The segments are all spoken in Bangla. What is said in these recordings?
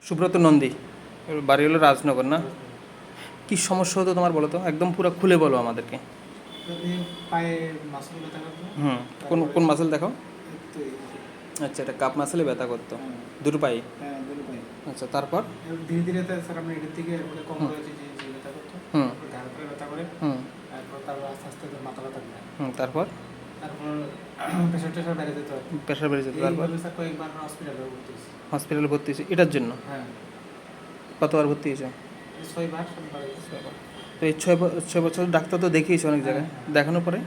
সুব্রত নন্দী, ওর বাড়ি হলো রাজনগর না? কী সমস্যা হতো তোমার বলো তো, একদম পুরো খুলে বলো আমাদেরকে। পায়ে মাসল ব্যথা করতো। কোন কোন মাসেল দেখাও। তো আচ্ছা, এটা কাপ মাসেলে ব্যথা করতো দুটো পায়ে। হ্যাঁ, দুটো পায়ে। আচ্ছা, তারপর? ধীরে ধীরে স্যার আমরা এটার থেকে এরপরে কম রয়েছে যে ব্যথা করতো, ঘাড় করে ব্যথা করে, তারপর আস্তে আস্তে মাথা ব্যথা করে। তারপর তারপর প্রেশার টেশার বেড়ে যেত। প্রেশার বেড়ে যেত। তারপর স্যার কয়েকবার হসপিটালে ভর্তি হয়েছি। হসপিটালে ভর্তি হয়েছে এটার জন্য? হ্যাঁ, কতবার ভর্তি হয়েছে? 6বার। তো এই 6 বছর ডাক্তার তো দেখিয়েছো অনেক জায়গায়, দেখানোর পরে?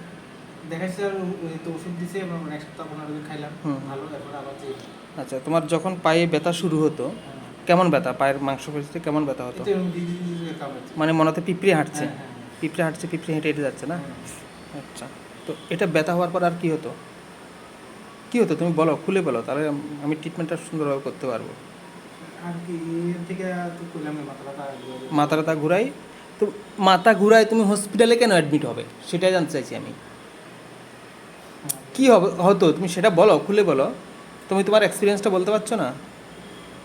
দেখাচ্ছি আর ওই তো ওষুধ দিছে, এবং এক সপ্তাহ 15 দিন খাইলাম, ভালো। এরপর আবার যে আচ্ছা, তোমার যখন পায়ে ব্যথা শুরু হতো কেমন ব্যথা, পায়ের মাংসপেশিতে কেমন ব্যথা হতো? মানে মনে হতো পিঁপড়ে হাঁটছে, পিঁপড়ে হাঁটছে, পিঁপড়ে হেঁটে হেঁটে যাচ্ছে না? আচ্ছা, তো এটা ব্যথা হওয়ার পর আর কি হতো? কী হতো তুমি বলো, খুলে বলো, তাহলে আমি ট্রিটমেন্টটা সুন্দরভাবে করতে পারবো। আর কি এর থেকে তো কইলাম মাথা ব্যথা ঘুরাই, তো মাথা ঘুরায় তুমি হসপিটালে কেন অ্যাডমিট হবে সেটাই জানতে চাইছি আমি। কী হবে হতো তুমি সেটা বলো, খুলে বলো। তুমি তোমার এক্সপিরিয়েন্সটা বলতে পারছো না?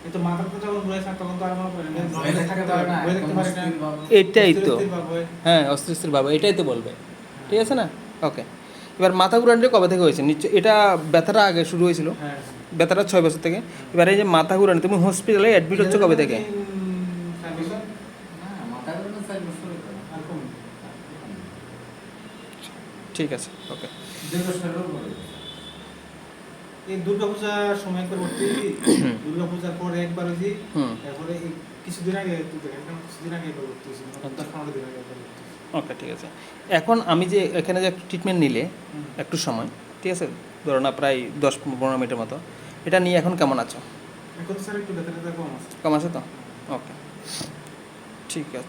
কিন্তু মাথাটা যখন ঘুরে থাকে তখন তো আর মনে পড়ে না, এটাই তো, হ্যাঁ, অস্থির বাবা, এটাই তো বলবে, ঠিক আছে না? ওকে, এবার মাথা ঘুরানোটা কবে থেকে হয়েছে নিশ্চয়? এটা ব্যথাটা আগে শুরু হয়েছিল, ব্যথাটা 6 বছর থেকে। এবার এই যে মাথা ঘুরানো, তুমি হসপিটালে অ্যাডমিট হচ্ছে কবে থেকে? ঠিক আছে, ওকে। এই দুর্গাপূজার সময় একবার ভর্তি হয়েছি, দুর্গাপূজার পরে একবার হয়েছি, তারপরে কিছুদিন আগে একবার ভর্তি হয়েছি, 10-15 দিন আগে একবার ভর্তি হয়েছি। ওকে, ঠিক আছে। এখন আমি যে এখানে যে ট্রিটমেন্ট নিলে একটু সময়, ঠিক আছে, ধরো না প্রায় 10-15 মিনিটের মতো, এটা নিয়ে এখন কেমন আছো? এখন স্যার একটু ব্যথা কম আছে। কম আছে তো? ওকে, ঠিক আছে।